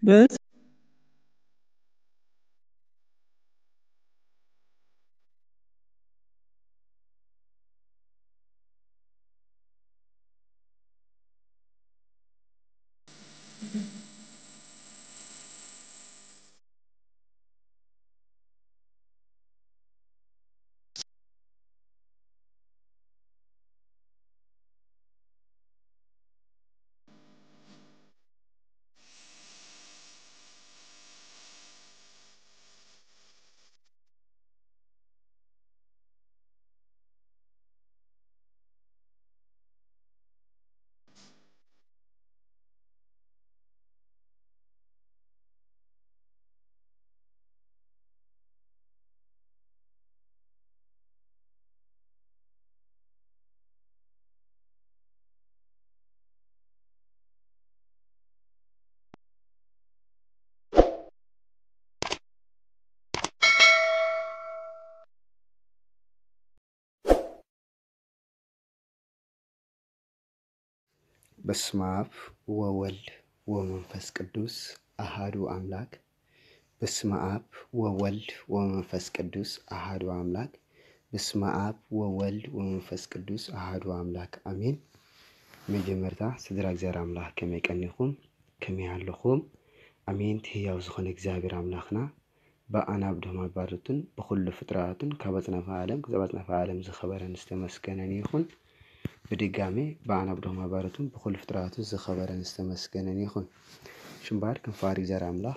بس በስመ አብ ወወልድ ወመንፈስ ቅዱስ አሐዱ አምላክ። በስመ አብ ወወልድ ወመንፈስ ቅዱስ አሐዱ አምላክ። በስመ አብ ወወልድ ወመንፈስ ቅዱስ አሐዱ አምላክ አሜን። መጀመርታ ስድራ እግዚአብሔር አምላክ ከመይቀኒኹም ከመይሃለኹም አሜን። ሕያው ዝኾነ እግዚአብሔር አምላኽና በአናብ ደማ ባርቱን በኩሉ ፍጥረታቱን ከበጽናፈ ዓለም ከዘበጽናፈ ዓለም ዝኸበረን ዝተመስገነን ይኹን። بدقامي بعنا بدهم عبارتهم بكل فترات الزخبر نستمسكن يخون شنبار كان فارق زر عمله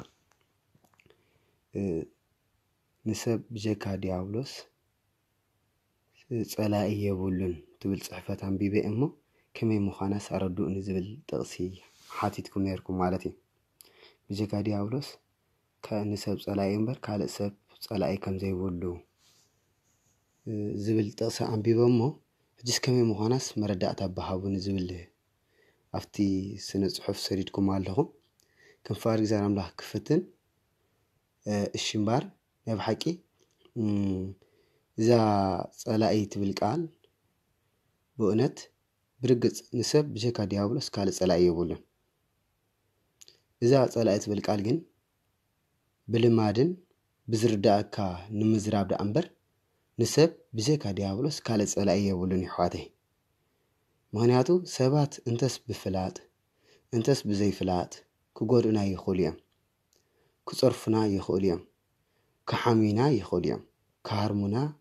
نسب جكا ديابلوس صلاة يبولن تبل صحفة عن بيبي أمه كمي مخانس أردو نزبل تغسي حاتيتكم يركم مالتي بجكا ديابلوس كنسب صلاة ينبر كالسب صلاة كم زي بولو زبل تغسي عن بيبي أمه جس كمي مخانس مردات بهابون زبله أفتي سنة صحف سريدكم علىهم كم فارق زي عمله كفتن الشمبار يبحكي إذا صلاة بالقال بؤنت برقص نسب بشكل ديابلوس قال صلاة يبولن إذا صلاة بالقال جن بالمادن بزرداء كا نمزراب دا أمبر نسب بشكل ديابلوس قال صلاة يبولن يحواته مهنياتو سبات انتس بفلات انتس بزي فلات كقولنا يخوليا كصرفنا يخوليا كحمينا يخوليا كهرمنا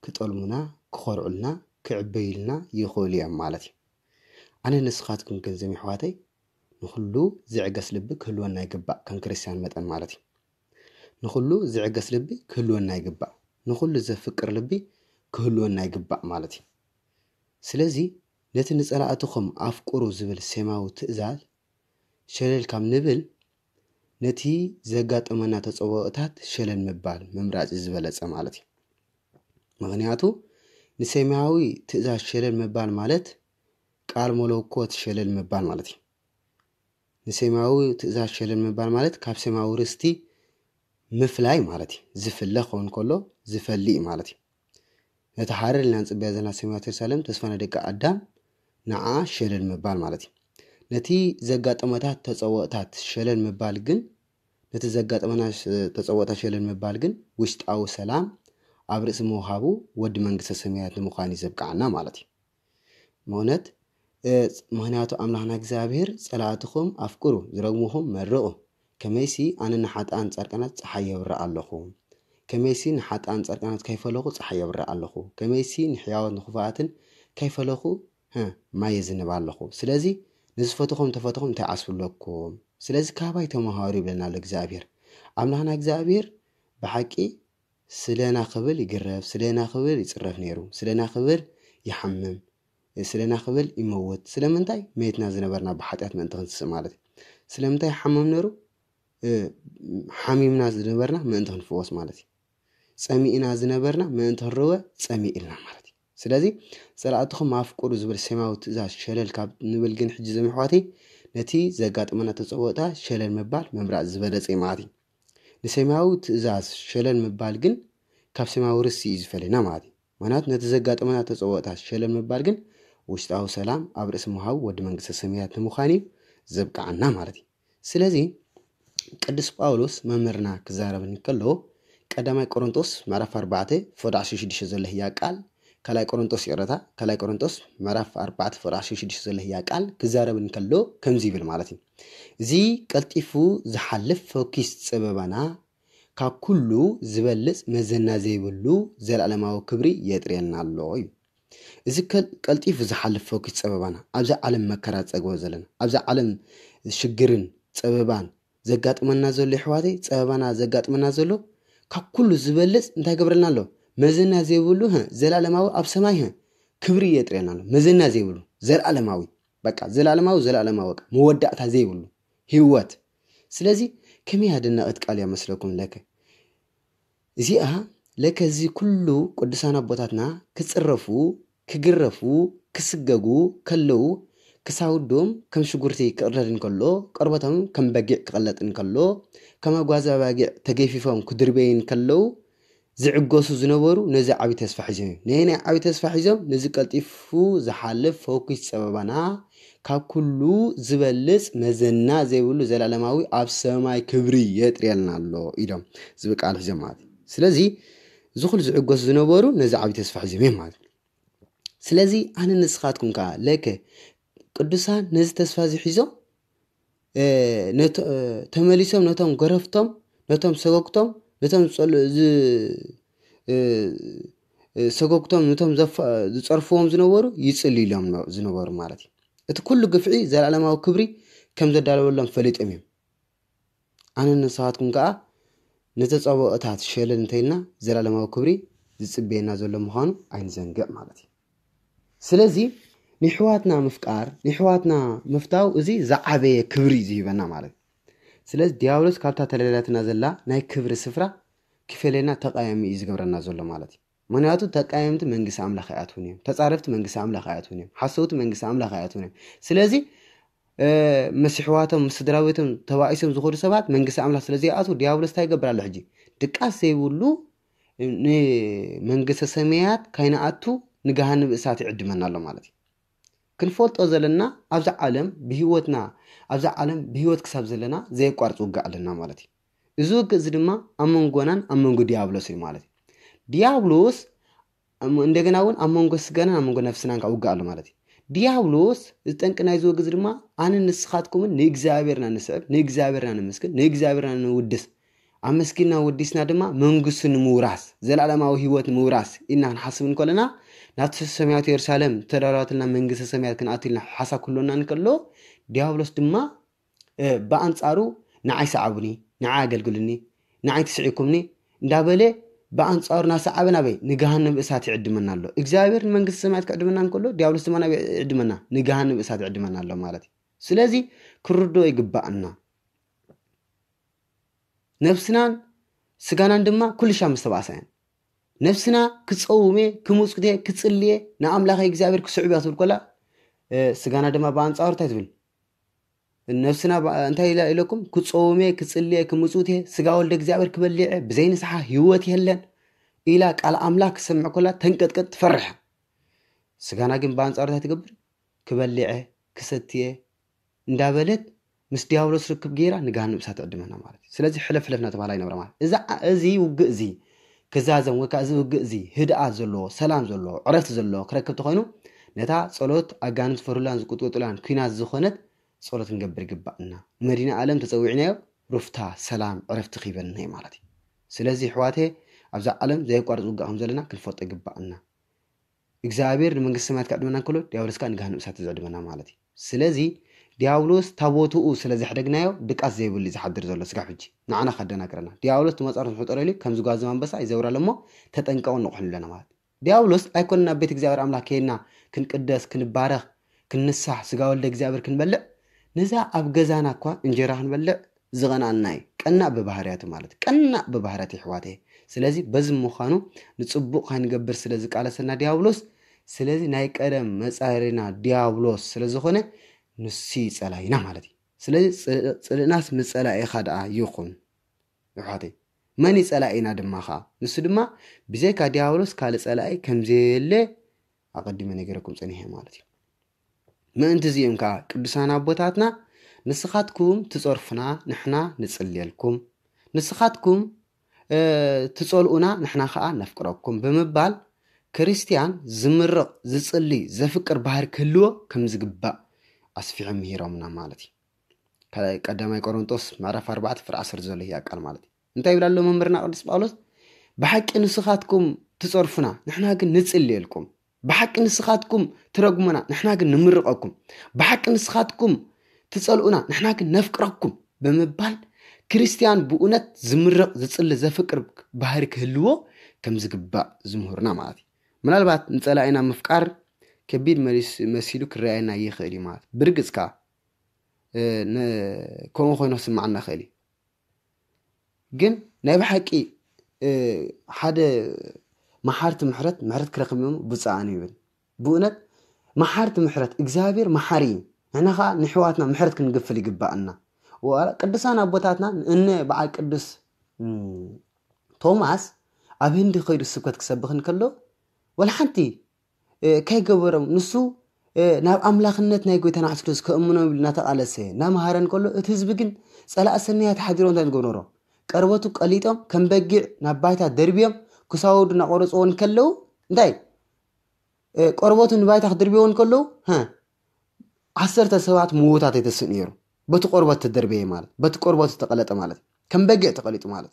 كطلمنا كخرعلنا كعبيلنا يخوليا مالتي أنا نسخاتكم كنزمي حواتي نخلو زعقس لبي كلونا يقبع كان كريستيان متن مالتي نخلو زعقس لبي كلونا يقبع نخلو زفكر لبي كلونا يقبع مالتي سلازي نت نصلااتكم افقرو زبل سماو تئزال شلل كام نبل نتي زغاطمنا تصووتات شلل مبال ممراጭ زبلص مالتي مغنياتو نسماوي تئزال شلل مبال مالت قال ملوكوت شلل مبال مالتي نسماوي تئزال شلل مبال مالت كاب سماو رستي مفلاي مالتي زفله خون كله زفلي مالتي نتحرر لنصبيا زنا سماوات سالم تسفنا دق ادم نعا شلل مبال مالتي نتي زغاطمታት ተጸወታት شلل مبال ግን ነቲ ዘጋጠመና ተጸወታ شلل مبال ግን ውሽጣው ሰላም አብርስ መውሃቡ ወድ መንግስተ ሰማያት ለመኻን ይዘብቃና ማለት ማለት ምክንያቱ አምላክና እግዚአብሔር ጸላአትኩም አፍቅሩ ዝረግሙኩም መርቁ ከመይሲ አነና ሓጣን ጻርቀናት ፀሐይ ይብራ ኣለኹ ከመይሲ ንሓጣን ጻርቀናት ከይፈለኹ ፀሐይ ይብራ ኣለኹ ከመይሲ ንሕያወት ንኽፋትን ከይፈለኹ ما يزنب الله سلازي نزفتكم تفتكم تعسوا لكم سلازي كاباي تمهاري بلنا لإግዚአብሔር أملانا إግዚአብሔር بحقي سلنا خبل يقرب سلنا خبل يتصرف نيرو سلنا خبل يحمم سلنا خبل يموت سلمنتاي ميتنا زنبرنا بحطيات من تنس مالتي سلمنتاي حمم نيرو حميمنا زنبرنا من تنفوس مالتي سمينا زنبرنا من تروى سمي إلنا مالتي سلازي صلاتكم مافقرو زبل سماو تزاز شلل كاب نبل جن حج زمي حواتي نتي زغاطمنا تصوتا شلل مبال ممرا زبلصي ماتي نسماو تزاز شلل مبال جن كاب سماو رسي يزفلنا ماتي منات نتي زغاطمنا تصوتا شلل مبال جن وشتاو سلام ابرس مهاو ود منግስተ ሰማያት ንሙኻኒ ዘብቃና ማለቲ ስለዚህ ቅዱስ ጳውሎስ መምህርና ክዛረብ እንከሎ ቀዳማይ ቆሮንቶስ ምዕራፍ 4 ፍቅዲ 16 ዘሎ ህያ ቃል ከላይ ቆሮንቶስ ይረታ ከላይ ቆሮንቶስ ምዕራፍ 4 ፍቅዲ 16 ዘሎ ህያ ቃል ክዛረብ እንከሎ ከምዚ ይብል ማለት እዩ እዚ ቀልጢፉ ዝሓልፍ ፎኪስ ጽበባና ካብ ኩሉ ዝበልጽ መዘና ዘይብሉ ዘለዓለማዊ ክብሪ የጥርየና ኣሎ እዩ እዚ ቀልጢፉ ዝሓልፍ ፎኪስ ጽበባና ኣብዛ ዓለም መከራ ጸግቦ ዘለና ኣብዛ ዓለም ሽግርን ጽበባን ዘጋጥመና ዘሎ ሕዋተይ ጸበባና ዘጋጥመና ዘሎ ካብ ኩሉ ዝበልጽ እንታይ ገብረልና ኣሎ መዘና ዘይብሉ ዘለዓለማዊ ኣብ ሰማይ ክብሪ የጥርየና ኣሎ መዘና ዘይብሉ ዘለዓለማዊ በቃ ዘለዓለማዊ መወዳእታ ዘይብሉ ህይወት ስለዚ ከመይ ያደናቅት ቃል ያመስለኩም ለከ እዚኣ ለከ እዚ ኩሉ ቅዱሳን አቦታትና ክጽረፉ ክግረፉ ክስገጉ ከለው ክሳውዶም ከም ሽጉርቲ ክቅረድን ከሎ ቀርበቶም ከም በጊዕ ክቀለጥን ከሎ ከም ጓዛ በጊዕ ተገፊፎም ክድርበይን ከለው ዝዕጎሱ ዝነበሩ ነዚ ዓቢ ተስፋ ሒዞም ነይ ዓቢ ተስፋ ሒዞም ነዚ ቀልጢፉ ዝሓልፍ ፎኪስ ጸበባና ካብ ኩሉ ዝበልጽ መዘና ዘይብሉ ዘለዓለማዊ ኣብ ሰማይ ክብሪ የጥርየልና ኣሎ ኢሎም ዝብቃል ሒዞም ማለት ስለዚ ዝኹል ዝዕጎሱ ዝነበሩ ነዚ ዓቢ ተስፋ ሒዞም ማለት ስለዚ ኣነ ንስኻትኩም ከ ለከ ቅዱሳን ነዚ ተስፋ ዝሒዞም ተመሊሶም ነቶም ገረፍቶም ነቶም ሰጎግቶም ነቶም ሰጎግቶም ነቶም ዝጸርፍዎም ዝነበሩ ይጽልይሎም ዝነበሩ ማለት እዩ እቲ ኩሉ ግፍዒ ዘለዓለማዊ ክብሪ ከም ዘዳለወሎም ፈሊጦም እዮም ኣነ ንስኻትኩም ከ ነተጸብኦታት ሸለል እንተይልና ዘለዓለማዊ ክብሪ ዝጽበየና ዘሎ ምዃኑ ኣይንዘንግዕ ማለት እዩ ስለዚ ንሕዋትና ምፍቃር ንሕዋትና ምፍታው እዚ ዝዓበየ ክብሪ ዝሂበና ማለት ስለዚ ዲያብሎስ ካብታ ተለላትና ዘላ ናይ ክብሪ ስፍራ ክፈለና ተቃያሚ እዩ ዝገብረና ዘሎ ማለት እዩ ምክንያቱ ተቃያምቲ መንግስቲ ኣምላኽ ኣያትውን እዮም ተጻረፍቲ መንግስቲ ኣምላኽ ኣያትውን እዮም ሓሰውቲ መንግስቲ ኣምላኽ ኣያትውን እዮም ስለዚ መስሕዋቶም ምስድራቤቶም ተባኢሶም ዝኸዱ ሰባት መንግስቲ ኣምላኽ ስለዚ ኣቱ ዲያብሎስ እንታይ ይገብር ኣሎ ሕጂ ድቃስ ዘይብሉ ንመንግስቲ ሰማያት ካይናኣቱ ንገሃነም እሳት ይዕድመና ኣሎ ማለት እዩ ክንፈልጦ ዘለና ኣብዛ ዓለም ብህይወትና ኣብዛ ዓለም ብህይወት ክሳብ ዘለና ዘይቋርጽ ውግእ ኣለና ማለት እዩ እዚ ውግእ እዚ ድማ ኣብ መንጎናን ኣብ መንጎ ዲያብሎስ እዩ ማለት እዩ ዲያብሎስ እንደገና እውን ኣብ መንጎ ስጋናን ኣብ መንጎ ነፍስናን ውግእ ኣሎ ማለት እዩ ዲያብሎስ ዝጠንቅ ናይ ዝውግእ እዚ ድማ ኣነ ንስኻትኩምን ንእግዚአብሔርና ንስዕብ ንእግዚአብሔርና ንምስክን ንእግዚአብሔርና ንውድስ ኣመስኪና ወዲስና ድማ መንግስቱ ንምውራስ ዘለዓለማዊ ህይወት ንምውራስ ኢና ክንሓስብ እንከለና ናብቲ ሰማያዊት ኢየሩሳሌም ተዳለወትና መንግስቲ ሰማያት ክንኣትልና ሓሳብ ኩሎና እንከሎ ዲያብሎስ ድማ በአንጻሩ ንዓይ ሰዓቡኒ ንዓይ አገልግሉኒ ንዓይ ትስዒኩምኒ እንዳበለ በአንጻሩ ናሰዓበና በይ ንገሃነም እሳት ይዕድመና ኣሎ እግዚአብሔር መንግስቲ ሰማያት ከዕድመና እንከሎ ዲያብሎስ ድማ ይዕድመና ንገሃነም እሳት ይዕድመና ኣሎ ማለት እዩ ስለዚ ክርዶ ይግባአና ነፍስናን ስጋናን ድማ ኩልሻ ምስተባሰን ነፍስና ክጸውሜ ክሙጽቴ ክጽልየ ንኣምላኽ እግዚአብሔር ክስዕብ ያስብል ኮላ ስጋና ድማ በአንጻሩ እንታይ ትብል ነፍስና እንታይ ኢለኩም ክጸውሜ ክጽልየ ክሙጽቴ ስጋ ወልደ እግዚአብሔር ክበልዕ ብዘይንስሓ ህይወት የለን ኢላ ቃል ኣምላክ ክሰምዕ ኮላ ተንቀጥቀጥ ትፈርሕ ስጋና ግን በአንጻሩ እንታይ ትገብር ክበልዕ ክሰትየ እንዳበለት ምስ ዲያብሎስ ርክብ ጌራ ንገሃነም እሳት ትዕድመና ማለት እዩ ስለዚ ሕለፍለፍና ተባህላ ይነብራ ማለት እዚ ውግእ እዚ ክዛዘም ወይ ከዓ እዚ ውግእ እዚ ህድኣት ዘለዎ ሰላም ዘለዎ ዕረፍቲ ዘለዎ ክረክብ ተኮይኑ ነታ ጸሎት ኣጋንንት ፈሩላን ዝቁጥቁጥላን ኩናት ዝኾነት ጸሎት ክንገብር ይግባእና መዲና ዓለም ተጸዊዕናዮ ሩፍታ ሰላም ዕረፍቲ ኺበልና ማለት እዩ ስለዚ ሕዋቴ ኣብዛ ዓለም ዘይቋርጽ ውግእ ከም ዘለና ክንፈልጦ ይግባእና እግዚአብሔር ንመንግስቲ ሰማያት ከዕድመና እንከሎ ዲያብሎስ ከዓ ንገሃነም እሳት ዝዕድመና ማለት እዩ ስለዚ ዲያብሎስ ታቦቱኡ ስለዚ ሕደግናዮ ድቃስ ዘይብሉ ዝሓድር ዘሎ ስጋ ሕጂ ንዓና ከደናግረና ዲያብሎስ ተመጻርቱ ፍጠረሊ ከም ዝጓዝ መንበሳ ይዘውራለ እሞ ተጠንቀውን ንቆሕለና ማለት ዲያብሎስ ኣይኮንና ቤት እግዚአብሔር ኣምላክ ከይና ክንቅደስ ክንባረኽ ክንሳሕ ስጋ ወልደ እግዚአብሔር ክንበልዕ ነዛ ኣብ ገዛና እኳ እንጀራ ክንበልዕ ዝቐናናይ ቀናእ በባህርያቱ ማለት ቀናእ በባህርያቱ ሕዋቴ ስለዚ በዚ ምዃኑ ንጽቡቕ ካይንገብር ስለዚ ቃለሰና ዲያብሎስ ስለዚ ናይ ቀደም መጻሪና ዲያብሎስ ስለዝኾነ ንሲ ጸላይና ማለት እዩ ስለዚ ጽልናስ ምጸላኢ ኻድኣ ይኹን ሕዋቴ መን ጸላኢና ድማኻ ንሱ ድማ ብዘይካ ዲያብሎስ ካልእ ጸላኢ ከምዘየለ ኣቐዲመ ነገረኩም ጸኒሐ ማለት እዩ ምእንቲ እዚኦም ከዓ ቅዱሳን ኣቦታትና ንስኻትኩም ትጾርፍና ንሕና ንጽልየልኩም ንስኻትኩም ትጾልኡና ንሕና ከዓ ነፍቅረኩም ብምባል ክርስቲያን ዝምርቕ ዝጽሊ ዘፍቅር ባህር ክህልዎ ከም ዝግባእ ኣስፊዖም ሂሮምና ማለት እዩ ቀዳማይ ቆሮንቶስ ምዕራፍ 4 ፍር 10 ዘሎ ያቃል ማለት እዩ እንታይ ይብላሎ መምህርና ቅዱስ ጳውሎስ ብሓቂ ንስኻትኩም ትጾርፉና ንሕና ግን ንጽልየልኩም ብሓቂ ንስኻትኩም ትረግሙና ንሕና ግን ንምርቐኩም ብሓቂ ንስኻትኩም ትጸልኡና ንሕና ግን ነፍቅረኩም ብምባል ክርስቲያን ብእውነት ዝምርቕ ዝጽሊ ዘፍቅር ባህሪ ክህልዎ ከም ዝግባእ ዝምህርና ማለት እዩ ምናልባት ንጸላኢና ምፍቃር ከቢድ መሲሉ ክረአየና ይኽእል እዩ ማለት ብርግጽ ከዓ ከምኡ ኮይኑ ስማዓና ይኽእል እዩ ግን ናይ ብሓቂ ሓደ መሓርቲ ምሕረት ክረክብ ብጻዕኒ ይብል ብእውነት መሓርቲ ምሕረት እግዚአብሔር መሓሪ ንሕና ከዓ ንሕዋትና ምሕረት ክንግፍል ይግባአና ቅዱሳን ኣቦታትና እነ በዓል ቅዱስ ቶማስ ኣብ ህንዲ ኸይዱ ስብከት ክሰብኽ እንከሎ ወላ ሓንቲ ከይገበሮም ንሱ ናብ ኣምላኽነት ናይ ጎይታና ክርስቶስ ከእምኖም ይብል እናተቃለሰ ናምሃረን ከሎ እቲ ህዝቢ ግን ጸላእ ሰናያት ሓዲሮም እንታይ ዝገብሮ ቀርበቱ ቀሊጦም ከም በጊዕ ናብ ባይታ ደርብዮም ክሳወዱ እናቆረፅዎን ከለው እንታይ ቀርበቱ ንባይታ ክድርብዎን ከለው 10 ሰባት ምዉታት የተስእ ነይሩ በቲ ቆርበት ተደርበየ ማለት በቲ ቆርበት ተቀለጠ ማለት ከም በጊዕ ተቀሊጡ ማለት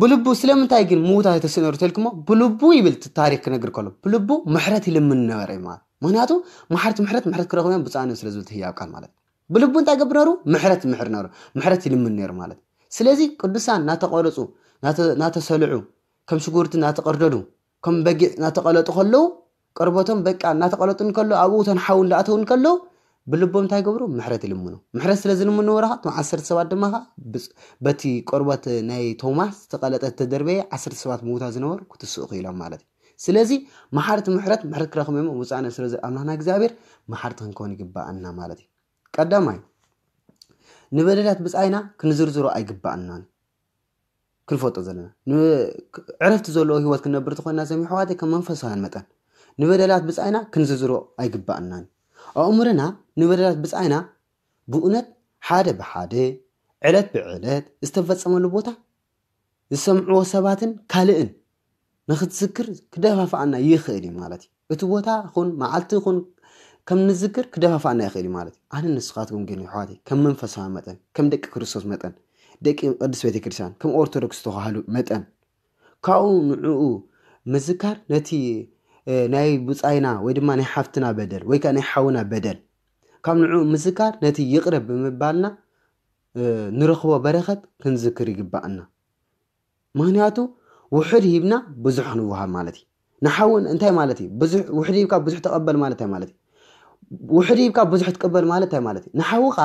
ብልቡ ስለምንታይ ግን ምዉታት የተስእ ነይሩ ተልክሞ ብልቡ ይብል ታሪክ ክነግር ከሎ ብልቡ ምሕረት ይልምን ነበረ ማለት ምክንያቱ ምሕረት ክረኽቦም ብጻዕኒ ስለዝብል ትህያብ ቃል ማለት ብልቡ እንታይ ገብር ነሩ ምሕረት ይልምን ነይሩ ማለት ስለዚ ቅዱሳን ናተቆረፁ ናተሰልዑ ከም ሽጉርቲ ናተቀርደዱ ከም በጊዕ ናተቀለጡ ከለው ቀርበቶም በቃ ናተቀለጡን ከለው ኣብኡ ተንሓው እንዳኣተውን ከለው ብልቦም እንታይ ገብሩ ምሕረት ይልምኑ ምሕረት ስለዝልምኑ ወራኻ 10 ሰባት ድማ በቲ ቆርበት ናይ ቶማስ ተቀለጠት ተደርበየ 10 ሰባት ምዉታት ዝነበሩ ክትስኡ ኢሎም ማለት ስለዚ መሓርቲ ምሕረት ክረኽቦም ብጻዕኒ ስለዚ ኣምላኽና እግዚአብሔር መሓርቲ ክንከውን ይግባአና ማለት እዩ ቀዳማይ ንበደላት ብጻይና ክንዝርዝሮ ኣይግባአናን ክንፈጦ ዘለና ዕረፍቲ ዘለዎ ህይወት ክንነብር ተኾይና ሰሚሕዋት ከም መንፈሳውያን መጠን ንበደላት ብጻይና ክንዝርዝሮ ኣይግባአናን ኣእምሮና ንበደላት ብጻይና ብእውነት ሓደ ብሓደ ዕለት ብዕለት ዝተፈጸመሉ ቦታ ዝሰምዕዎ ሰባትን ካልእን ንኽትዝክር ክደፋፋኣና ይኽእል እዩ ማለት እዩ እቲ ቦታ ኹን መዓልቲ ኹን ከም ንዝክር ክደፋፋኣና ይኽእል እዩ ማለት እዩ ኣነ ንስኻትኩም ግን ኣሕዋተይ ከም መንፈሳዊ መጠን ከም ደቂ ክርስቶስ መጠን ደቂ ቅዱስ ቤተ ክርስቲያን ከም ኦርቶዶክስ ተባሃሉ መጠን ካብኡ ንዕኡ ምዝካር ነቲ ናይ ብጻይና ወይ ድማ ናይ ሓፍትና በደል ወይ ከዓ ናይ ሓውና በደል ካብ ንዕኡ ምዝካር ነቲ ይቅረብ ብምባልና ንረኽቦ በረኸት ክንዝክር ይግባአና ምክንያቱ ውሕድ ሂብና ብዙሕ ንውሃብ ማለት እዩ ንሓውን እንታይ ማለት እዩ ብዙሕ ውሕድ ሂብካ ብዙሕ ተቀበል ማለት እንታይ ማለት እዩ ውሕድ ሂብካ ብዙሕ ትቀበል ማለት እንታይ ማለት እዩ ንሓውኻ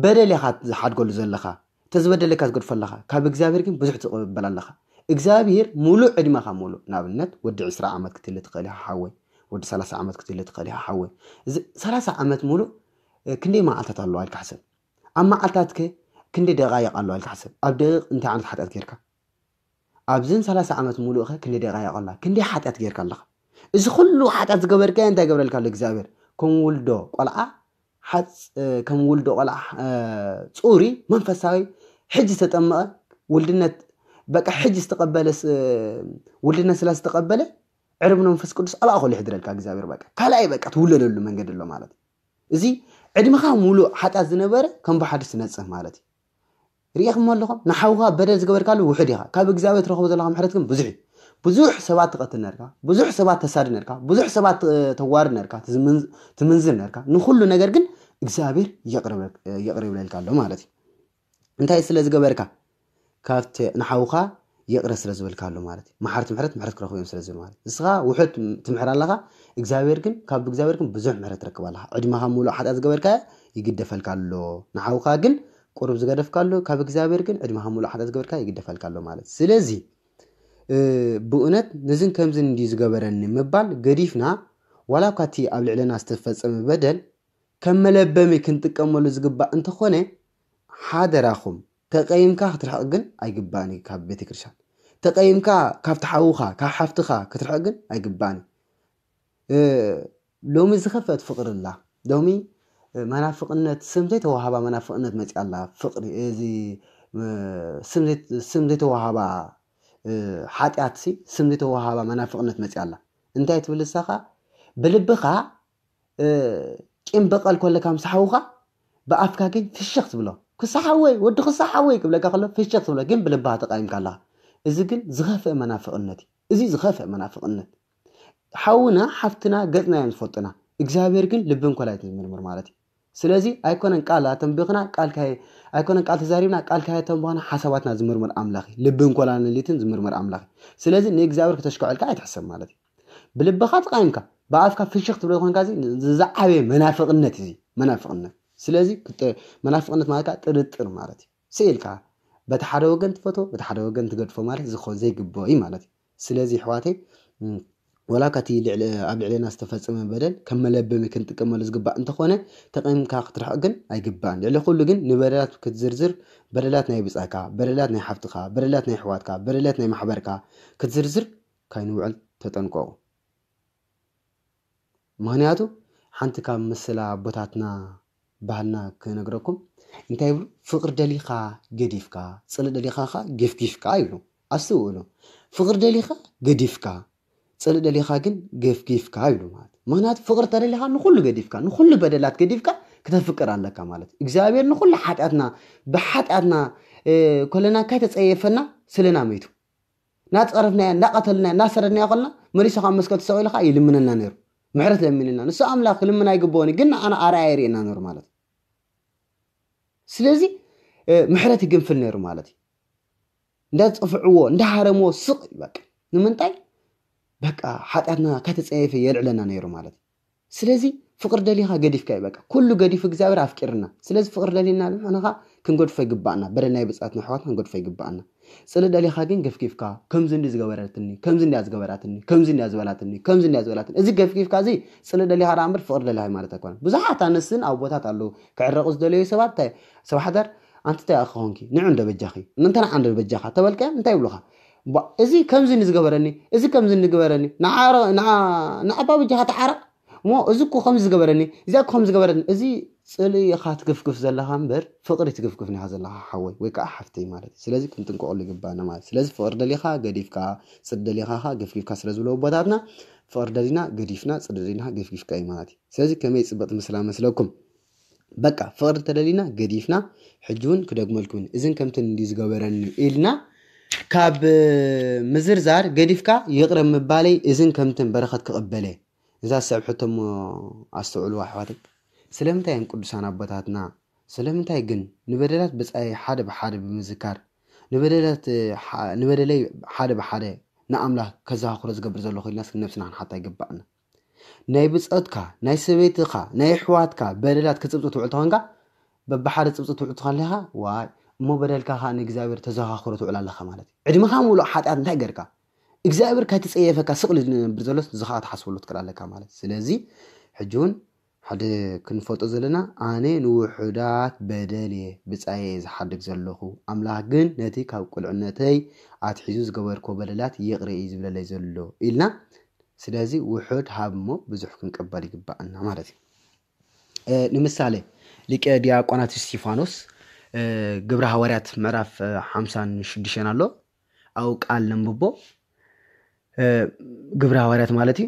በደል ኢኻ ዝሓድገሉ ዘለኻ ተዝበደለካ ዝገድፈለኻ ካብ እግዚአብሔር ግን ብዙሕ ትቀበል ኣለኻ እግዚአብሔር ሙሉእ ዕድመኻ ሙሉእ ናብነት ወዲ 20 ዓመት ክትል ትኽእል ኢኻ ሓወይ ወዲ 30 ዓመት ክትል ትኽእል ኢኻ ሓወይ 30 ዓመት ሙሉእ ክንደይ መዓልታት ኣለዋ ኢልካ ሓሰብ ኣብ መዓልታትከ ክንደይ ደቂቕ ኣለዋ ኢልካ ሓሰብ ኣብ ደቂቕ እንታይ ዓይነት ሓጢኣት ጌርካ ኣብዝን 30 ዓመት ሙሉእ ክንደይ ደቂቕ ኣላ ክንደይ ሓጢኣት ጌርካ ኣለኻ እዚ ኩሉ ሓጢኣት ዝገበርካ እንታይ ገብረልካ ኣሎ እግዚአብሔር ከም ውልዶ ቆልዓ ከም ውልዶ ቆልዓ ጹሪ መንፈሳዊ ሕጂ ተጠመቐ ውልድነት በቃ ሕጂ ዝተቀበለ ውልድነት ስለዝተቀበለ ዕርብ መንፈስ ቅዱስ ኣላእኸሉ ይሕድረልካ እግዚአብሔር በቃ ካልኣይ በቃ ትውለደሉ መንገዲ ኣሎ ማለት እዚ ዕድመኻ ሙሉእ ሓጢኣት ዝነበረ ከም ብሓድሽ ትነጽህ ማለት እዩ ርኢኹም ኣለኹም ንሓውኻ በደል ዝገበርካሉ ውሕድ ኢኻ ካብ እግዚአብሔር ትረኽቦ ዘለኻ ምሕረት ግን ብዙሕ ሰባት ትቐትል ነርካ ብዙሕ ሰባት ተሳድድ ነርካ ብዙሕ ሰባት ተዋርድ ነርካ ትምንዝር ነርካ ንኹሉ ነገር ግን እግዚአብሔር የቕርብለልካ ኣሎ ማለት እዩ እንታይ ስለ ዝገበርካ ካብቲ ንሓውኻ የቕረ ስለ ዝብልካ ኣሎ ማለት እዩ መሓርቲ ምሕረት ክረኽቦም ስለ ዝብል ማለት ንስኻ ውሕድ ትምሕር ኣለኻ እግዚአብሔር ግን ካብ እግዚአብሔር ግን ብዙሕ ምሕረት ትረክብ ኣለኻ ዕድመኻ ሙሉእ ሓጢኣት ዝገበርካ ይግደፈልካ ኣሎ ንሓውኻ ግን ቁርብ ዝገደፍካሉ ካብ እግዚአብሔር ግን ዕድመኻ ሙሉእ ሓጢኣት ዝገበርካ ይግደፈልካ ኣሎ ማለት ስለዚ ብእውነት ንዝን ከምዝን እንዲ ዝገበረኒ ምባል ገዲፍና ዋላ ኳቲ ኣብ ልዕለና ዝተፈጸመ በደል ከም መለበሚ ክንጥቀመሉ ዝግባእ እንተኾነ ሓደራኹም ተቀይምካ ክትርሕቕ ግን ኣይግባእኒ ካብ ቤተ ክርስቲያን ተቀይምካ ካብ ተሓውኻ ካብ ሓፍትኻ ክትርሕቕ ግን ኣይግባእኒ ሎሚ ዝኸፈት ፍቅርላ ሎሚ منافقنت سمزي توهابا منافقنت متي الله فقري ازي سمزي توهابا حاتياتسي سمزي توهابا منافقنت متي الله انتي تبل الساخا بلبخا كم بقال كل كام صحوخا بأفكا كين في الشخص بلا كصحوي ود كصحوي قبل كخلف في الشخص بلا كم بلبها تقايم كالله إذا كن زغفة منافقنتي إذا زغفة منافقنت حاونا حفتنا قدنا ينفطنا إجزابير كن لبن كلايت من مالتي سلازي أيكون قال تنبغنا قال كاي أيكون قال تزاريبنا قال كاي تنبغنا حساباتنا زمرمر أملاخي لبن كلان الليتن زمرمر أملاخي سلازي نيجزابير كتشكو كاي تحسب مالتي بلبخات قايمك بأفكا في الشخص بلا يكون كازي زعبي منافقنتي زي منافقنت سلازي كنت منافقنت مالك ترطر مالتي سيلكا بتحدى وجن تفوتو بتحدى وجن تقدفو مالتي زخو زي قبوي مالتي سلازي حواتي ولا كتي علينا استفزم بدل كمل بمي كنت كمل زقبا انت خونا تقيم كا قطرح جن اي قبان للي كله جن نبرلات كتزرزر برلات ناي بصاكا برلات ناي حفتخا برلات ناي حواتكا برلات ناي محبركا كتزرزر كاين وعل تطنقو مهنياتو حنت كام مسلا بوتاتنا ባህልና ከነግረኩም እንታይ ይብሉ ፍቅር ደሊኻ ገዲፍካ ጽል ደሊኻ ገፍጊፍካ ይብሉ አስውሉ ፍቅር ደሊኻ ገዲፍካ ጽል ደሊኻ ግን ገፍጊፍካ ይብሉ ማለት ምክንያት ፍቅር ተደሊኻ ንኹሉ ገዲፍካ ንኹሉ በደላት ገዲፍካ ከተፍቅር አለካ ማለት እግዚአብሔር ንኹሉ ኃጢአትና በኃጢአትና ኮለና ካይተጸየፈና ስለና መይቱ ናጽረፍና ናቀተልና ናሰረድና ይኸልና መሪሰኻ መስከት ሰውልኻ ይልምነና ነይሩ ምሕረት ለምንልና ንሱ አምላክ ለምን አይገባውኒ ግን አና አራያ ይሪና ኖር ማለት ስለዚህ ምሕረት ይገንፍል ነይሩ ማለት እንዳጽፍዕዎ እንዳሃረሞ ስቅ በቃ ንምንታይ በቃ ኃጢአትና ከተጸየፈ የልዕለና ነይሩ ማለት ስለዚህ ፍቅር ደሊኻ ገዲፍካ ይበቃ ኩሉ ገዲፍ እግዚአብሔር አፍቂርና ስለዚህ ፍቅር ደሊና ለምንኻ ክንጎድፈ ይግባና በደልና ይብጻትና ሕዋትና ክንጎድፈ ይግባና ጽል ደሊኻ ግን ገፍጊፍካ ከምዝ እንዲ ዝገበረትኒ ከምዝ እንዲ ያዝገበራትኒ ከምዝ እንዲ ያዝበላትኒ ከምዝ እንዲ ያዝበላትኒ እዚ ገፍጊፍካ እዚ ጽል ደሊኻ ራምር ፍቅር ደሊኻ ማለት አይኮነ ብዙሓት አነስን አቦታት አሉ ከዕረቁስ ደለዩ ሰባት ሰባሕዳር አንተ ታያኸንኪ ንዑ እንደበጃኺ እንተና አንደ በጃኻ ተበልከ እንታይ ይብሉኻ እዚ ከምዝ እንዲ ዝገበረኒ እዚ ከምዝ እንዲ ዝገበረኒ ንዓባ በጃኻ ተሓረቅ مو أزكو خمس جبرني إذا خمس جبرني أزي صلي خات كف زلها مبر فقري تكفكفني هذا الله حوي ويك أحفتي مالتي سلازي كنت نقول لك بأنا مال سلازي فقر دليخا قديف كا صد دليخا قف كيف كسر زلوا بدارنا فقر دلينا قديفنا صد دلينا قف كيف كاي مالتي سلازي كمية سبت مسلكم بقى فقر دلينا قديفنا حجون كده جملكون إذن كم تنديز جبرني إلنا كاب مزرزار قديف كا يقرب مبالي إذن كم تنبرخت كقبله إذا سبحتم أستعلوا حواتك سلامتها ينقدسان أبطاتنا سلامتها يجن نبدلات بس أي حدا بحدا بمذكر نبدلات نبدلي حدا بحدا نعم له كذا خرز قبل زلوا خيل ناس نفسنا حتى يجبأنا ناي بس أدكا ناي سويتكا ناي حواتكا بدلات كتبتوا تعطوانكا ببحدا تبتوا تعطوانها واي مو بدلك خان إجزاير تزاها خرز على الله خمالتي عندما خامولو حتى أنت هجركا إجزاير كاتسيفك سقل برزلس زخات حسولت كلالك مالت سلازي حجون حدا كنفوت أزلنا أنا نوحدات بدلي بتعيز حدك زلخو أملاك جن نتي كوكل عنتي عتحجوز جواركو بدلات يقرأ يزبل اللي زلو إلنا سلازي وحد هابمو بزحكم كباري جبأنا مالتي نمثالي لك دياقونات ستيفانوس قبرها ورات معرف حمسان شديشان الله أو قال نمبو قبرها ورات مالتي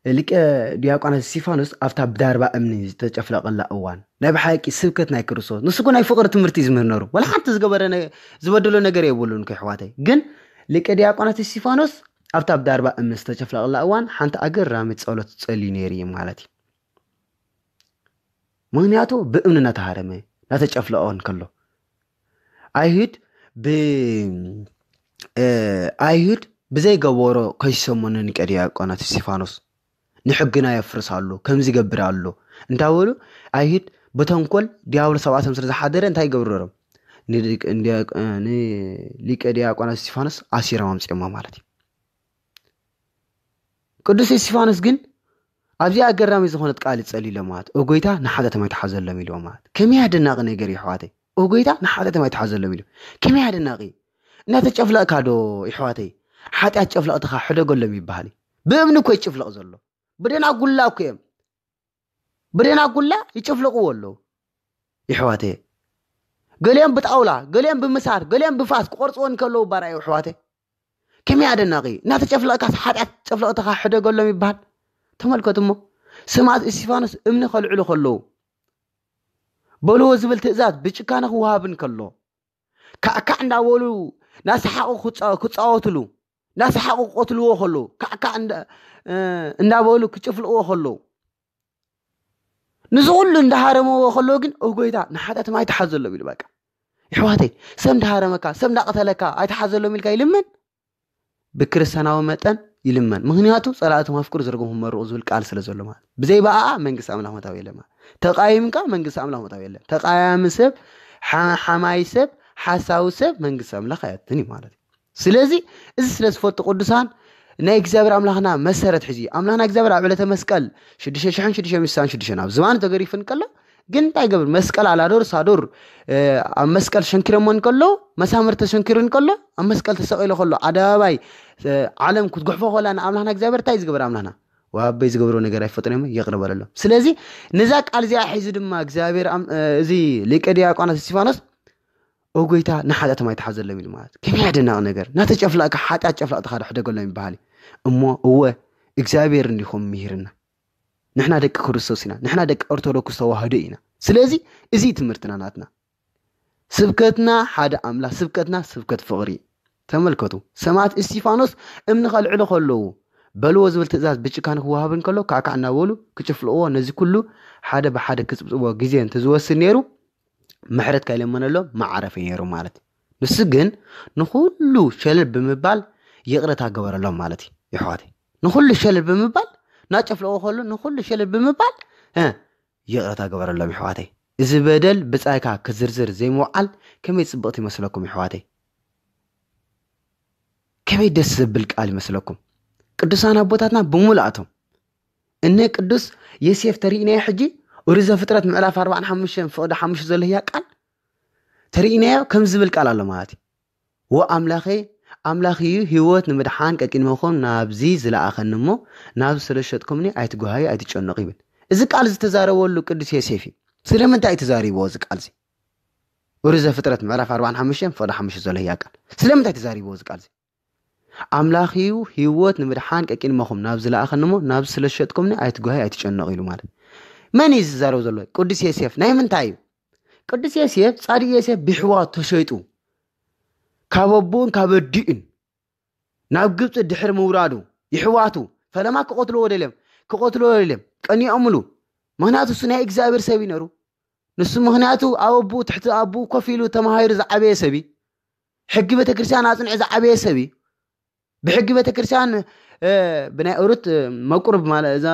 لك دياقونات ستيفانوس أفتح بداربا أمني تجفلق الله أوان نبي حاكي سبكت ناي كرسوس نسكون أي فقرة مرتيز من نورو ولا حتى زقبرنا زبدلو نجار يقولون كحواتي جن لك دياقونات ستيفانوس أفتح بداربا أمني تجفلق الله أوان حنت أجر رامت صولة تصلي نيري مالتي مهنياتو بأمننا تهارمي لا تجفلقون كله أيهود بزي قوارو كيسمونن كدياقونات ستيفانوس نحقنا يفرسالو كمزي قبرالو انتاولو أيهود بتنقل دياولو سبعة مسرز حادر انتاي قبرورم ليك دياقونات ستيفانوس عسيرا مامس إما مالتي قدس ستيفانوس جن أبزي أقرامي زخونت قالت سألي لمات وقويتا نحادة ما يتحزل لميلو مات كم يهد الناغي نيقري حواتي وقويتا نحادة ما يتحزل لميلو كم يهد الناغي ناتا تشفلق كادو إحواتي حتى تشفلق تخا حدا قول لمي بحالي بأمنو كوي تشفلق زلو بدنا أقول لك بدنا كلها يشفلقوا له يحواتي قليان بتأولا قليان بمسار قليان بفاس قرصون كله براي وحواتي كم يعدنا غي ناس تشفلقك حد تشفلقك حدا قال لهم يبهر تملكتمو سمعت استيفانوس امن خلعلو خلو بلو زبل تأزاز بيشكانه وهابن كله كأكا عند أولو ناس حقو كتاوتلو ناس حقو قتلو خلو كأكا عند أولو كتشفلقو خلو نزول عند هارمو خلو جن أوجيتا نحدت ما يتحزل له بالباقي يحواتي سم دهارمكا سم دقتلكا يتحزل له ملكا يلمن بكرسنا ومتن يلمن مهنياتو صلاتهم افكر زرغهم مرؤوز بالقال سلازلو ما بزي بقى منجس املاح متاو يلما تقايمكا منجس املاح متاو يلم تقايم سب حماي سب حساو سب منجس املاح ياتني مالتي سلازي از سلاز فوت قدسان نا اغزابر املاحنا مسرت حجي املاحنا اغزابر عبلته مسقل شدشه شحن شدشه ميسان شدشه ناب زمان تغريفن كله ግን ታይገብር መስቀል አላዶር ሳዶር መስቀል ሸንክረሞን ከሎ መሳምር ተሸንክርን ከሎ መስቀል ተሰቀይሎ ከሎ አዳባይ ዓለም ኩትጉሕፎ ኮላና አምላህና እግዚአብሔር ታይ ዝግበር አምላህና ወአበይ ዝግበሮ ነገር አይፈጥነም ይቅርበለሎ ስለዚህ ነዛ ቃል ዚያ ሒዝ ድማ እግዚአብሔር እዚ ሊቀዲያ ቋና እስጢፋኖስ ኦጎይታ ንሓዳት ማይ ተሓዘለም ኢሉ ማለት ከመያደና ነገር ናተጨፍላካ ሓጣት ጨፍላቅ ተኻደ ሕደገሎም ይባሃል እሞ እወ እግዚአብሔር እንዲኹም ምሂርና نحنا دك كريستوسنا نحنا دك أرثوذكس توحدينا سلازي إزي تمرتنا ناتنا سبكتنا حدا أملا سبكتنا سبكت فقري تملكتو سمعت استيفانوس امن خلعلو خلو بلو زبل تزاز بيش كان هو هابن كلو كاكا عنا ولو كتشفلقوا نزي كله حدا بحدا كسبوا جزين تزوس نيرو محرت كلمنا له ما عرف ينيرو مالتي بس جن نخلو شلل بمبال يقرأ تاجور الله مالتي يحواتي نخلو شلل بمبال ناچف لو خلو نخل شل بمبال ها يقرا تاغبر الله بحواتي اذا بدل بصايكا كزرزر زي موعل كمي صبقت يመስلكم يحواتي كمي دس بالقال يመስلكم قدسان ابوتاتنا بمولاتهم ان قدس يسيف ترينا حجي ورزه فطرت معلاف 45 فقد 5 زله يا قال ترينا كم زبل قال الله مالتي واملاخي هيوت نمدحان ققين مخون نابزي زلاخنمو ناب سلشتكمني ايتغاي ايتچنقيبن اذا قال زتزارولو قدس يسيفي سلمنت ايتزاري بوز قالزي ورزه فطرت معلاف 45 فقد 5 زله يا قال سلمنت ايتزاري بوز قالزي املاخي هيوت نمدحان ققين مخون ناب زلاخنمو ناب سلشتكمني ايتغاي ايتچنقيلو مال من يزارو زلو قدس يسيف ناي من تايو قدس يسيف صادق يسيف بحوا تشيطو كابون كابدين ناب جبت الدحر مورادو يحواتو فلما كقتلو ودلم قني أملو مهناتو سنا إجزابر سبي نرو نسو مهناتو أبو تحت أبو كفيلو تمهير زعبي سبي حق بتكرسان أصلا زعبي سبي بحق بتكرسان بناء أورت مقرب مال إذا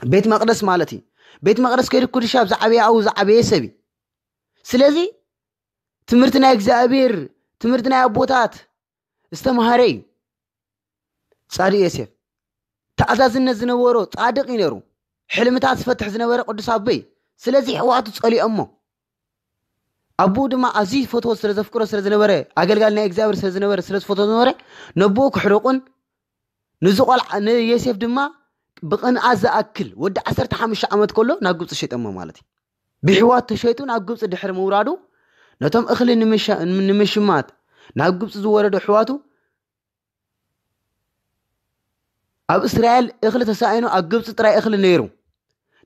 بيت مقدس مالتي بيت مقدس كل شاب زعبي أو زعبي سبي سلازي تمرتنا إجزابير تمرتنا أبوتات استمهاري صادق يسيف تأزازنا زنورو صادق ينرو حلمتات فتح زنورو قدس أبي سلازي حواتو تسألي أمو أبو دما عزيز فتوى سلازة فكرة سلازة نوري أقل قالنا إجزابير سلازة نوري سلازة فتوى نوري نبوك حروقن نزقال يسيف دما بقن عزا أكل ود 15 عمد كله ناقبت الشيط أمو مالتي بحوات تشيطو ناقبت الدحر مورادو نتم أخلي نمشمات ناقبت زوردو حواتو أب إسرائيل أخلي تساعينو أقبت تراي أخلي نيرو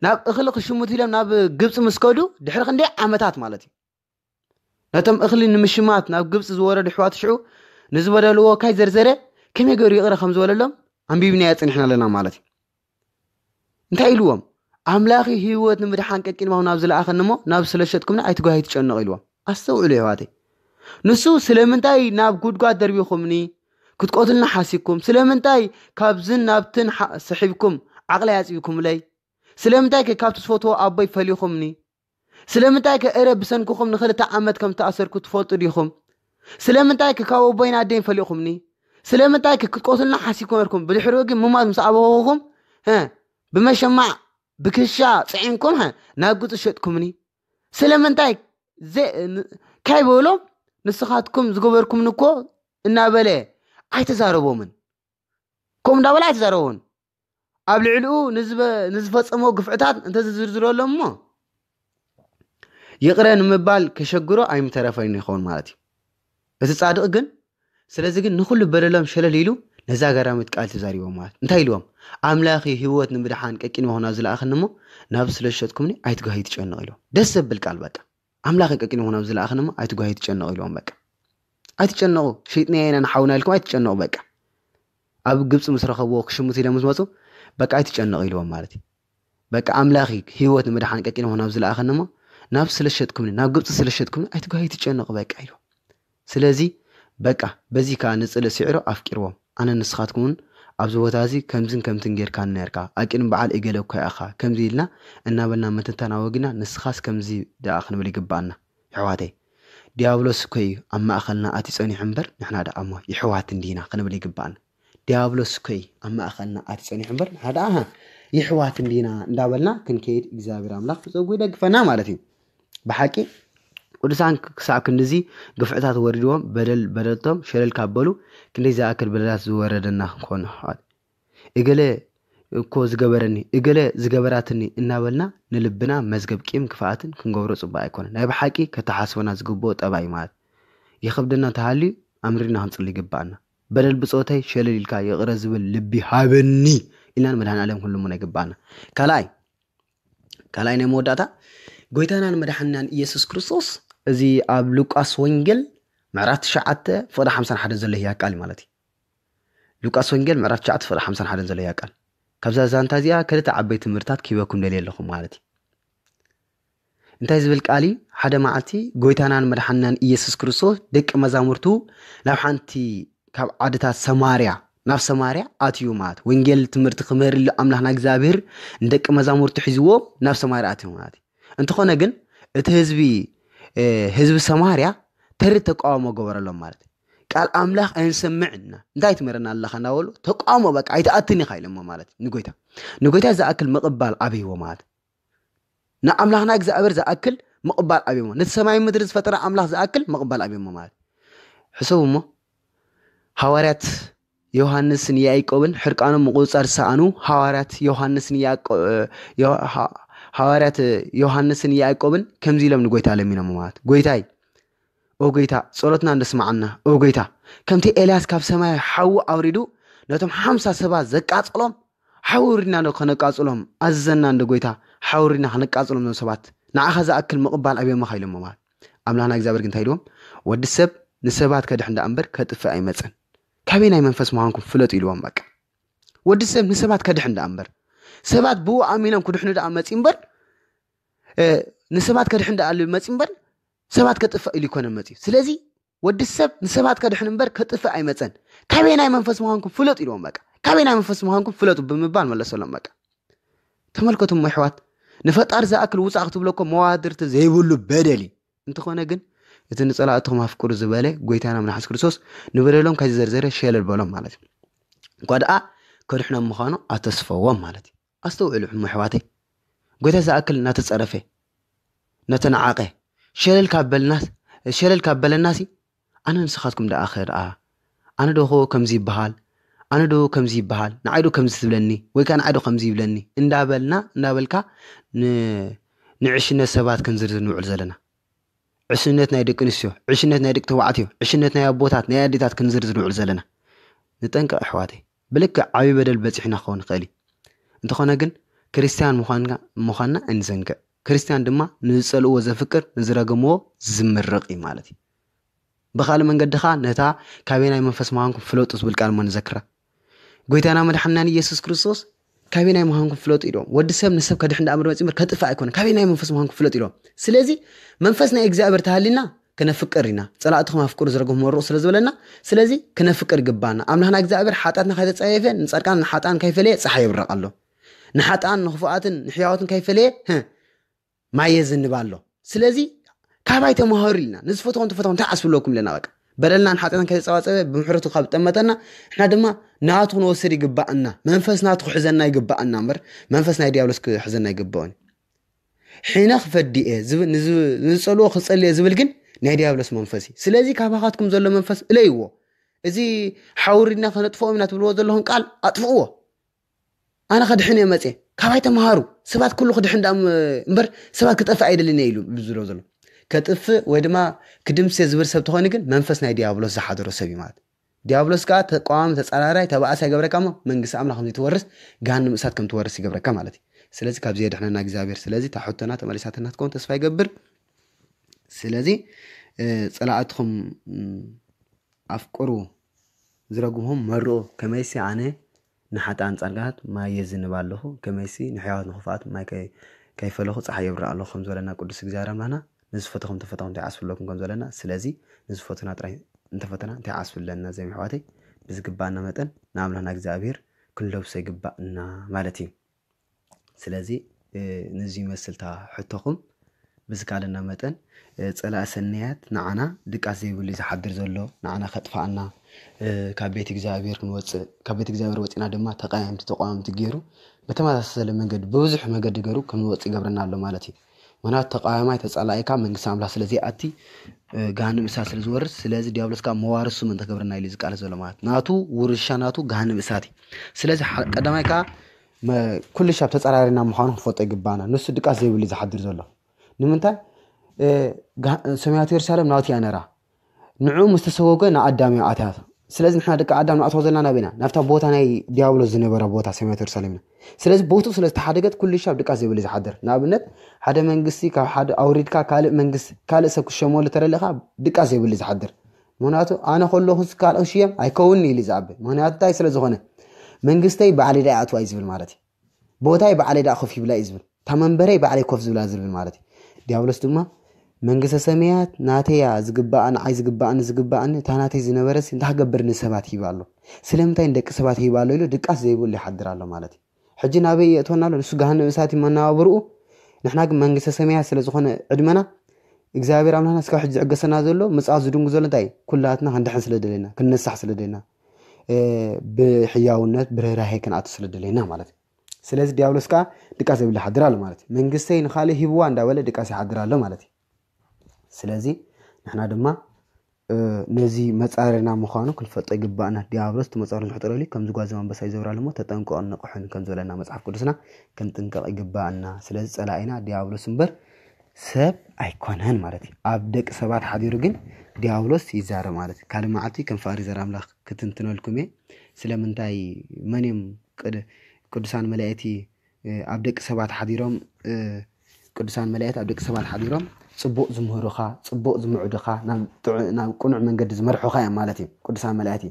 ناب أخلي خشموتي لهم ناب قبت مسكودو دحر خندي عمتات مالتي نتم أخلي نمشمات ناقبت زوردو حواتو شعو نزبدا لو كاي زرزره كم يقري يقرا خمس ولا لهم عم بيبنيات نحنا لنا مالتي انتي لوم أملاخي هيوت نمدحان كاكين ما هو ناب زلا أخنمو ناب سلشتكمنا أيتقوا هاي تشأنو غيلوم أستوعلوا يا واتي نسو سلمنتاي ناب قد دربي خمني كنت قتلنا حاسيكم سلمنتاي كابزن نابتن سحبكم عقلي ياسيكم لي سلمنتاي كابت فوتو أبي فلي خمني سلمنتاي كأرب بسنكم نخلت عمد كم تأثر كنت فوتو ديكم سلمنتاي كاو بين عدين فلي خمني سلمنتاي كنت قتلنا حاسيكم لكم بالحروق مماد مسعبوهم ها بمشمع بكشا صعينكم ها ناقص شتكمني سلمنتاي زي كاي بولو نسخاتكم زغبركم نكو إنا بلي أي تزاربو من كم دابلا أي تزاربون ኣብ ልዕልኡ ንዝፈጸሞ ግፍዕታት እንተ ዝዝርዝረሎም እሞ ይቕረ ንምባል ከሸግሮ ኣይምተረፈይን ይኸውን ማለት እዩ እቲ ጻድቕ ግን ስለዚ ግን ንኹሉ በደሎም ሸለል ኢሉ ነዛ ገራሚት ቃል ተዛሪቦም ማለት እንታይ ኢልዎም ኣምላኺ ህይወት ንምድሓን ቀቂን መሆና ዝለኣኽን እሞ ናብ ስለሸጥኩምኒ ኣይትጓሂ ትጨነቕ ኢሎም ደስ ዘብል ቃል በቃ ኣምላኺ ቀቂን መሆና ዝለኣኽን እሞ ኣይትጓሂ ትጨነቕ ኢሎም በቃ ኣይትጨነቑ ሸይጥናየና ንሓውና ኢልኩም ኣይትጨነቑ በቃ ኣብ ግብፂ ምስ ረኸብዎ ክሽሙት ኢሎም ምስ መፁ በቃ ኣይትጨነቕ ኢልዎም ማለት እዩ በቃ ኣምላኺ ህይወት ንምድሓን ቀቂን መሆና ዝለኣኽን እሞ ናብ ስለሸጥኩምኒ ናብ ግብፂ ስለሸጥኩምኒ ኣይትጓሂ ትጨነቕ በቃ ኢሎም ስለዚ በቃ በዚ ከዓ ንፅል ስዕሮ ኣፍቂርዎም ኣነ ንስኻትኩምን ኣብዚ ቦታ እዚ ከምዝን ከምትን ጌርካ ነርካ ኣቂን በዓል እገለ እኮ ኢኻ ከምዚ ኢልና እናበልና መተንተና ወግና ንስኻስ ከምዚ ደኣ ክንብል ይግባአና ይሕዋተይ ዲያብሎስ እኮ እዩ ኣብ ማእኸልና ኣትዩ ፀኒሑ እምበር ንሕና ደኣ እሞ ይሕዋት እንዲና ክንብል ይግባአና ዲያብሎስ እኮ እዩ ኣብ ማእኸልና ኣትዩ ፀኒሑ እምበር ንሕና ደኣ ይሕዋት እንዲና እንዳበልና ክንከይድ እግዚኣብሔር ኣምላኽ ብፀጉ ይደግፈና ማለት እዩ ብሓቂ ቅዱሳን ክሳዕ ክንዚ ግፍዕታት ወሪድዎም በደልቶም ሸለል ካበሉ ክንደይ ዝኣክል በደላት ዝወረደና ኮን እገለ እኮ ዝገበረኒ እገለ ዝገበራትኒ እናበልና ንልብና መዝገብ ቂም ክፍኣትን ክንገብሮ ጽባእ ኣይኮነን ናይ ብሓቂ ከተሓስበና ዝግብኦ ጠባይ ማለት ይኸብደና ተሃልዩ ኣምሪና ክንጽሊ ይግባአና በደል ብጾተይ ሸለል ኢልካ ይቕረ ዝብል ልቢ ሃበኒ ኢልና መድኃኔዓለም ኩሉ ሙና ይግባአና ካልኣይ ናይ መወዳእታ ጎይታናን መድኃኒናን ኢየሱስ ክርስቶስ እዚ ኣብ ሉቃስ ወንጌል ምዕራፍ 9 ፍቅዲ 51 ዘሎ ያቃል ማለት እዩ ሉቃስ ወንጌል ምዕራፍ 9 ፍቅዲ 51 ዘሎ ያቃል ካብዛ ዛንታ እዚኣ ክልተ ዓበይቲ ትምህርታት ኪበኩም ደልየለኹም ማለት እዩ እንታይ ዝብል ቃል ሓደ መዓልቲ ጎይታናን መድኃኒናን ኢየሱስ ክርስቶስ ደቂ መዛሙርቱ ናብ ሓንቲ ካብ ዓድታት ሰማርያ ናብ ሰማርያ ኣትዩ ማለት ወንጌል ትምህርቲ ክምህርሉ ኣምላኽና እግዚአብሔር ንደቂ መዛሙርቱ ሒዝዎ ናብ ሰማርያ ኣትዩ ማለት እንትኾነ ግን እቲ ህዝቢ ሰማርያ ተሪ ተቃውሞ ገበረሎም ማለት ቃል ኣምላኽ ኣይንሰምዕና እንታይ ትመረና ኣለኻ እናበሉ ተቃውሞ በቃ ኣይተኣትኒ ኻይሎም ማለት ንጎይታ ዝኣክል መቕባል ኣብይዎ ማለት ንኣምላኽና እግዚአብሔር ዝኣክል መቕባል ኣብይዎ ነቲ ሰማይ ምድሪ ዝፈጠረ ኣምላኽ ዝኣክል መቕባል ኣብይዎ ማለት ሕሰቡ እሞ ሐዋርያት ዮሐንስን ያዕቆብን ሕርቃኖም ምቁጻር ሰኣኑ ሐዋርያት ዮሐንስን ያዕቆብን ከምዚ ኢሎም ንጎይታ ለሚኖም ማለት ጎይታይ ኦ ጎይታ ጸሎትና እንደስማዓና ኦ ጎይታ ከምቲ ኤልያስ ካብ ሰማይ ሓው ኣውሪዱ ነቶም 50 ሰባት ዘቃጽሎም ሓውሪና ከነቃጽሎም ኣዘና እንደ ጎይታ ሓውሪና ከነቃጽሎም ነቶም ሰባት ንዓኻ ዝኣክል መቕባል ኣብዮም ኻይሎም ማለት ኣምላኽና እግዚአብሔር ግን እንታይ ኢልዎም ወዲ ሰብ ንሰባት ከድሕ እንዳእምበር ከጥፍእ ኣይመፅን ካበይ ናይ መንፈስ ምዃንኩም ፍለጡ ኢልዎም በቃ ወዲ ሰብ ንሰባት ከድሕ እንዳእምበር ሰባት ብኡ ኣሚኖም ክድሕኑ ደኣ መፂ እምበር ንሰባት ከድሕ እንዳኣሉ መፂ እምበር ሰባት ከጥፍእ ኢሉ ይኮነ መፂ ስለዚ ወዲ ሰብ ንሰባት ከድሕን እምበር ከጥፍእ ኣይመፀን ካበይ ናይ መንፈስ ምዃንኩም ፍለጡ ኢልዎም በቃ ካበይ ናይ መንፈስ ምዃንኩም ፍለጡ ብምባል መለሰሎም በቃ ተመልከቱ እሕዋት ንፈጣሪ ዝኣክል ውፃእ ክትብለኩም መዋድርቲ ዘይብሉ በደሊ እንትኾነ ግን እቲ ንጸላእትኩም ኣፍቅሩ ዝበለ ጎይታና መድኃኒት ክርስቶስ ንበደሎም ከዚ ዘርዘረ ሸለል በሎም ማለት እዩ ጓድኣ ከድሕኖም ምዃኑ ኣተስፈዎም ማለት እዩ ኣስተውዕሉ እሕዋተይ ጎይታ ዝኣክል እናተጸረፈ ነተነዓቐ ሸለል ካብ በለናሲ ኣነ ንስኻትኩም ደኣ ኸድኣ ኣነ ደኾ ከምዚ ይበሃል ኣነ ዶ ከምዚ ይበሃል ንዓይዶ ከምዚ ትብለኒ ወይ ከዓ ንዓይዶ ከምዚ ይብለኒ እንዳበልካ ንዕሽነት ሰባት ክንዝርዝር ንውዕል ዘለና ዕሽነት ናይ ደቂ ኣንስትዮ ዕሽነት ናይ ደቂ ተባዕትዮ ዕሽነት ናይ ኣቦታት ናይ ኣዴታት ክንዝርዝር ንውዕል ዘለና ንጠንቀቕ ኣሕዋተይ ብልክዕ ዓብዪ በደል በፂሕና ክኸውን ይኽእል እንተኾነ ግን ክርስቲያን ምዃንና እንዘንግዕ ክርስቲያን ድማ ንዝጸልእዎ ዘፍቅር ንዝረገምዎ ዝምርቕ እዩ ማለት እዩ ብኻልእ መንገድኻ ነታ ካበይ ናይ መንፈስ ምዃንኩም ፍለጡ ዝብል ቃል እሞ ንዘክራ ጎይታና መድኃኒናን ኢየሱስ ክርስቶስ ካበይ ናይ ምዃንኩም ፍለጡ ኢሎም ወዲ ሰብ ንሰብ ከድሕ እንዳእምር መፂ እምበር ከጥፍእ ኣይኮነን ካበይ ናይ መንፈስ ምዃንኩም ፍለጡ ኢሎም ስለዚ መንፈስ ናይ እግዚአብሔር ተሃሊና ከነፍቅር ኢና ጸላእትኩም ኣፍቅሩ ዝረገም መርቕ ስለ ዝበለና ስለዚ ከነፍቅር ይግባና ኣምላኽና እግዚአብሔር ሓጣትና ከይተጸየፈ ንጻድቃን ንሓጣን ከይፈለየ ፀሓይ ይብረቕ ኣሎ ንሓጣን ንኽፉኣትን ንሕያዋትን ከይፈለየ ማየ ዝንብ ኣሎ ስለዚ ካባይ ተማሃሩ ኢልና ንዝፈትኹም ትፈትኹም እንታይ ኣስብለኩም ኢለና በቃ በደልናን ሓጢአትን ከይተጸዋጸበ ብምሕረቱ ካብ ጠመጠና ንሕና ድማ ናቱ ክንወስድ ይግባአና መንፈስ ናቱ ክሕዘና ይግባአና እምበር መንፈስ ናይ ዲያብሎስ ክሕዘና ይግባኦኒ ሒነ ክፈዲኤ ንዝጸልዎ ክጸልየ ዝብል ግን ናይ ዲያብሎስ መንፈስ እዩ ስለዚ ካባኻትኩም ዘሎ መንፈስ እለይዎ እዚ ሓውሪና ከነጥፍኦም ኢና ትብልዎ ዘለኹም ቃል ኣጥፍእዎ أنا خدحني يا متى كاباي تمهارو سبات كله خدحن دام مبر سبات كتقف عيد اللي نيلو بزلو زلو كتقف ويدما كدمس زبر سب تخوني كن منفسنا ديابلوس زحادرو سبي مات ديابلوس كا تقوام تصراراي تبعس يغبركا ما منغس املا خم يتورس جهنم اسات كم تورس يغبركا مالتي سلازي كاب زيد احنا اغزابير سلازي تحطنا تملساتنا تكون تسفا يغبر سلازي صلاعتكم افقرو زرغهم مرو كميسي عنه نحات أنصارجات ما يزن بالله كميسي نحيات نخفات ما كيفلخو صحي يبرأ الله خمس ولنا قدس جزارة معنا نزفتهم تفتهم تعاسف لكم خمس ولنا سلازي نزفتنا ترى انت فتنا تعاسف لنا زي محواتي بزقبانا متن نعمل هناك زابير كله بسيقبانا مالتي سلازي نزي مسلتا حتىكم بزكالنا متن صلاة سنيات نعنا دقاسي يقولي زحدر زلو نعنا خطفانا كابيت እግዚአብሔር ክንወጽ كابيت እግዚአብሔር ወጽና ደማ ተቋም ትገሩ በተማሳሰለ መንገድ በብዙሕ መንገድ ገሩ ክንወጽ ይገብርና አለ ማለት እዩ ማናት ተቋማይ ተጻላይካ መንግስት አምላክ ስለዚህ አቲ ጋንም እሳት ስለዝወርስ ስለዚህ ዲያብሎስካ መዋርሱ ምን ተገብርና ይልዝ ቃል ዘሎ ማለት ናቱ ውርሻናቱ ጋንም እሳት ስለዚህ ቀዳማይካ ኩሉ ሻብ ተጻራሪና መሆኑ ፈጠ ይግባና ንሱ ድቃስ ዘይብል ዝሐድር ዘሎ ንምንታይ ሰማያት ኢየሩሳሌም ናቱ ያነራ ንዑ መስተሰወገ ንአዳም ያአታት ስለዚህ ንሕና ደቂ አዳም ናአቶ ዘለና ናቢና ናፍታ ቦታ ናይ ዲያብሎስ ዝነበረ ቦታ ሰማያት ኢየሩሳሌም ስለዚህ ቦቱ ስለተሓደገት ኩሉ ሻብ ድቃስ ዘይብል ዝሐድር ናብነት ሓደ መንግስቲ ካብ ሓደ አውሪድካ ካልእ መንግስቲ ካልእ ሰብ ክሸሞሉ ተረለኻ ድቃስ ዘይብል ዝሐድር ምክንያቱ ኣነ ከለኹስ ካልእ ሽየም ኣይከውኒ ኢሉ ዝዓብ ምክንያቱ እንታይ ስለዝኾነ መንግስተይ ባዕለይ ዳይ ኣትዋ ይዝብል ማለት እዩ ቦታይ ባዕለይ ዳ ኮፍ ይብላ ይዝብል ተመንበረይ ባዕለይ ኮፍ ዝብላ ዝብል ማለት እዩ ዲያብሎስ ድማ መንግስተ ሰማያት ናተያ ዝግባአን አይ ዝግባአን ታናተይ ዝነበረስ እንታገበር ንሰባት ይባሉ ስለምታይ እንደቅ ሰባት ይባሉ ኢሉ ድቃስ ዘይብል ይሐድራሉ ማለት ሕጂ ናበይ የቶናሉ ንሱ ገሃነም እሳት ይመናወብሩ ንሕና ግን መንግስተ ሰማያት ስለዝኾነ ዕድመና እግዚአብሔር አምላክና እስካብ ሕጂ ዝዕገሰና ዘሎ መጽአት ዝድንጉ ዘሎ እንታይ ኩላትና ክንድሕን ስለደለና ክንነሳሕ ስለደለና ብሕያውነት ብርህራሄ ክንኣቱ ስለደለና ማለት ስለዚህ ዲያብሎስካ ድቃስ ዘይብል ይሐድራሉ ማለት መንግስተይ ንኻልእ ሂብዋ እንዳበለ ድቃስ ይሐድራሉ ማለት ስለዚህ ንሕና ድማ ነዚ መጻረና ምዃኑ ክንፈጦ ይግባአና ዲያብሎስ ተመጻረን ዝሕጥረሊ ከም ዝጓዘ መንበሳይ ዘብራሉ ሞ ተጠንቀቁን ንቁሕን ከም ዘለና መጽሐፍ ቅዱስና ክንጥንቀቕ ይግባአና ስለዚህ ጸላኢና ዲያብሎስ እምበር ሰብ ኣይኮነን ማለት ኣብ ደቂ ሰባት ሓዲሩ ግን ዲያብሎስ ይዛረብ ማለት ካል ማዓልቲ ከም ፋሪ ዘር አምላክ ክትንትነልኩም ስለምንታይ መንም ቅዱሳን መላእክቲ ኣብ ደቂ ሰባት ሓዲሮም ቅዱሳን መላእክቲ ኣብ ደቂ ሰባት ሓዲሮም ጽቡቕ ዝምህሩኻ ጽቡቕ ዝምዕዱኻ ናብ ቁኑዕ መንገዲ ዝመርሑኻ ማለት እዩ ቅዱሳን መላእክቲ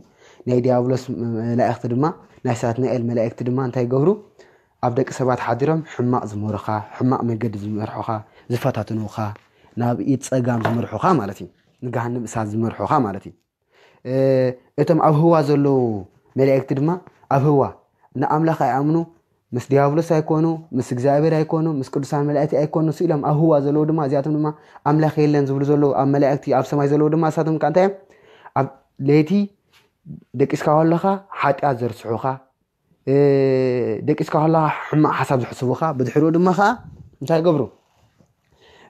ናይ ዲያብሎስ መላእክቲ ድማ ናይ ሳትናኤል መላእክቲ ድማ እንታይ ገብሩ ኣብ ደቂ ሰባት ሓዲሮም ሕማቕ ዝምህሩኻ ሕማቕ መንገዲ ዝመርሑኻ ዝፈታትኑኻ ናብ ኢድ ጸጋም ዝመርሑኻ ማለት እዩ ንገሃነም እሳት ዝመርሑኻ ማለት እዩ እቶም ኣብ ህዋ ዘለዉ መላእክቲ ድማ ኣብ ህዋ ንኣምላኽ ኣይኣምኑ مس ديابلوس أيكونو مس إغزابير أيكونو مس قدسان ملائكتي أيكونو سئلهم أهوا زلو دما زياتهم دما أملاك يلن زبل زلو أم ملائكتي أب سماي زلو دما ساتهم كانتهم أب ليتي دك إسكا هاللخا حتى أزر سحوخا دك إسكا هاللخا حما حسب حسبوخا بدحرو دما خا متى يقبرو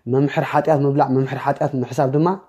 ممحر حاتيات مبلع ممحر حاتيات من حساب دما